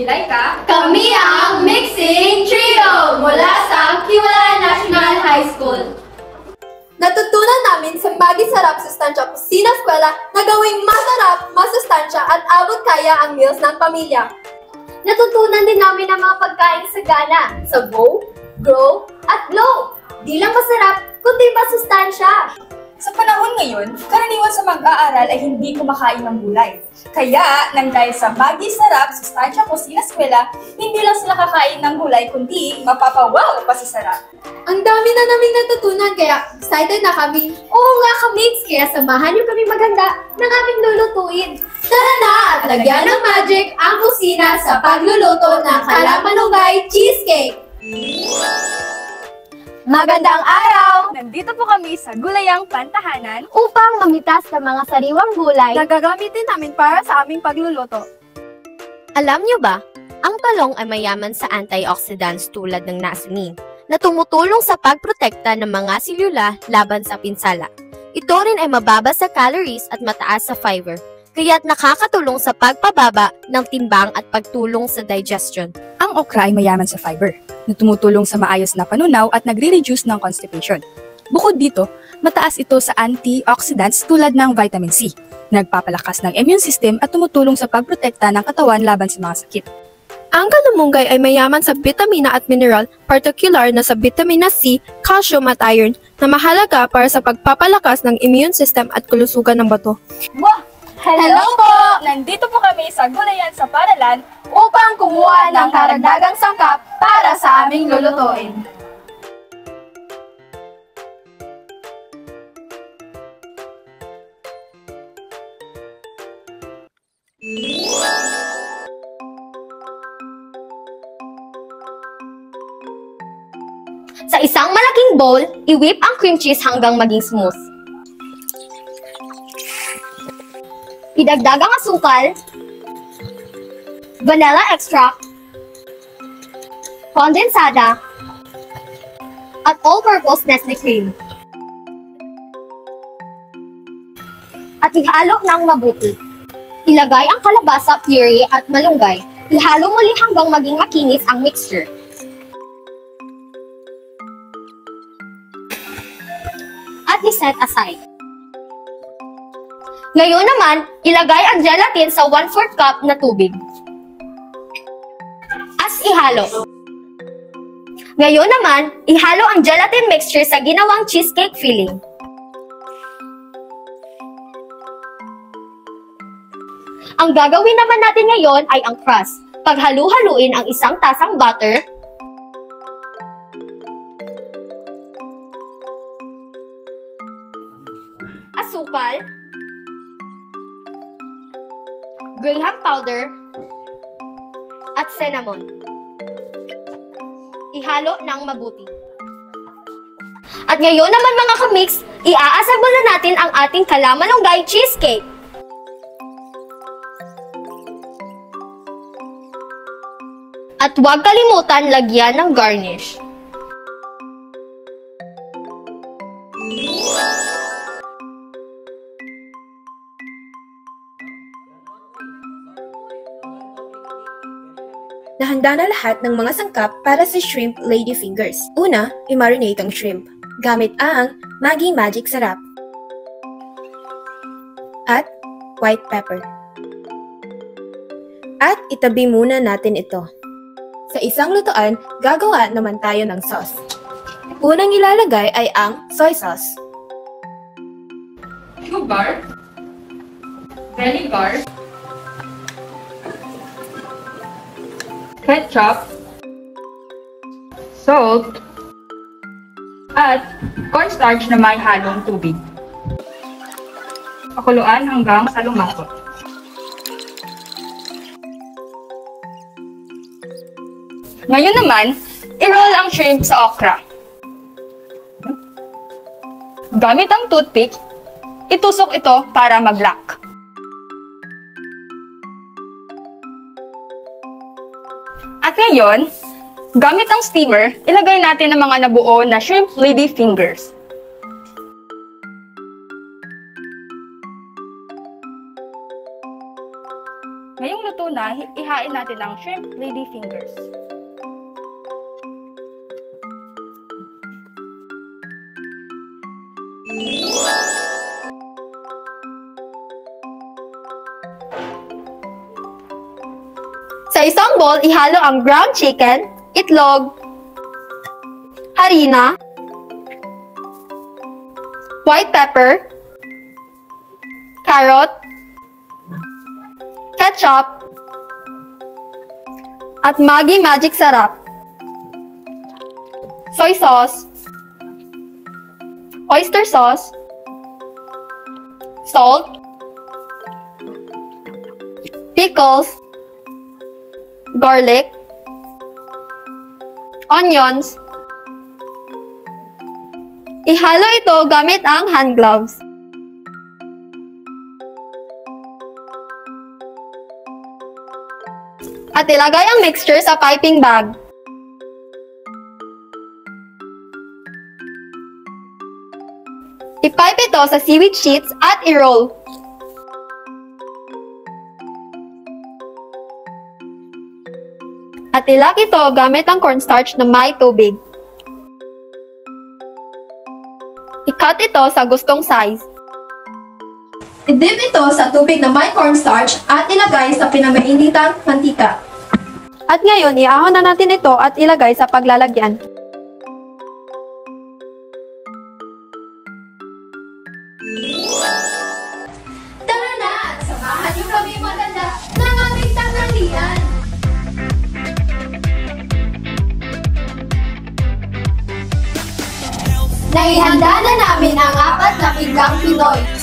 Laika. Kami ang Mixing Trio mula sa Kiwala National High School. Natutunan namin sa maging sarap sustansya kusina eskwela na gawing masarap, masustansya at abot kaya ang meals ng pamilya. Natutunan din namin ang mga pagkain sagana sa Go, Grow, at Glow. Di lang masarap, kundi masustansya. Sa panahon ngayon, karaniwan sa mag-aaral ay hindi kumakain ng gulay. Kaya, nang dahil sa Maggi Sarap, Sustansya Kusina Eskwela, hindi lang sila kakain ng gulay, kundi mapapawaw pa sa sarap. Ang dami na naming natutunan kaya excited na kami. Oo nga kamigs, kaya samahan niyo kami maghanda ng aming lulutuin. Tara na at lagyan ng magic ang kusina sa pagluluto ng Kalamanugay Cheesecake! Magandang araw! Nandito po kami sa Gulayang Pantahanan Upang mamitas ng mga sariwang gulay na gagamitin namin para sa aming pagluluto. Alam niyo ba, ang talong ay mayaman sa antioxidants tulad ng niacin na tumutulong sa pagprotekta ng mga selula laban sa pinsala. Ito rin ay mababa sa calories at mataas sa fiber, kaya't nakakatulong sa pagpababa ng timbang at pagtulong sa digestion. Ang okra ay mayaman sa fiber, na tumutulong sa maayos na panunaw at nagre-reduce ng constipation. Bukod dito, mataas ito sa antioxidants tulad ng vitamin C, nagpapalakas ng immune system at tumutulong sa pagprotekta ng katawan laban sa mga sakit. Ang kalamunggay ay mayaman sa bitamina at mineral, particular na sa bitamina C, calcium at iron, na mahalaga para sa pagpapalakas ng immune system at kalusugan ng bato. Wow! Hello po! Nandito po kami sa Gulayan sa Paralan Upang kumuha ng karagdagang sangkap para sa aming lulutuin. Sa isang malaking bowl, i-whip ang cream cheese hanggang maging smooth. Idagdag ang asukal, vanilla extract, kondensada, at all-purpose Nestle cream. At ihalo ng mabuti. Ilagay ang kalabasa, puree at malunggay. Ihalo muli hanggang maging makinis ang mixture. At iset aside. Ngayon naman, ilagay ang gelatin sa 1/4 cup na tubig. As ihalo. Ngayon naman, ihalo ang gelatin mixture sa ginawang cheesecake filling. Ang gagawin naman natin ngayon ay ang crust. Paghalu-haluin ang isang tasang butter, asukal, graham powder, at cinnamon. Ihalo ng mabuti. At ngayon naman mga kamix, i-aassemble na natin ang ating Kalamanugay Cheesecake. At huwag kalimutan lagyan ng garnish. Nahanda na lahat ng mga sangkap para sa shrimp lady fingers. Una, i-marinate ang shrimp gamit ang Maggi Magic Sarap at white pepper. At itabi muna natin ito. Sa isang lutuan, gagawa naman tayo ng sauce. Unang ilalagay ay ang soy sauce, Sugar, vinegar, ketchup, salt, at cornstarch na may halong tubig. Pakuluan hanggang sa lumakot. Ngayon naman, i-roll ang shrimp sa okra. Gamit ang toothpick, itusok ito para mag-lock. At ngayon, gamit ang steamer, ilagay natin ang mga nabuo na shrimp lady fingers. Ngayong luto na, ihain natin ang shrimp lady fingers. Sa isang bowl, ihalo ang ground chicken, itlog, harina, white pepper, carrot, ketchup, at Maggi Magic Sarap, soy sauce, oyster sauce, salt, pickles, garlic, onions. Ihalo ito gamit ang hand gloves. At ilagay ang mixture sa piping bag. I-pipe ito sa seaweed sheets at i-roll. At ilak ito gamit ang cornstarch na may tubig. I-cut ito sa gustong size. I-dip ito sa tubig na may cornstarch at ilagay sa pinamainitang mantika. At ngayon, iahon na natin ito at ilagay sa paglalagyan. Tara na! Samahan niyo kami maganda ng aming tanghalian! Naihanda na namin ang 4 na pinggang Pinoy.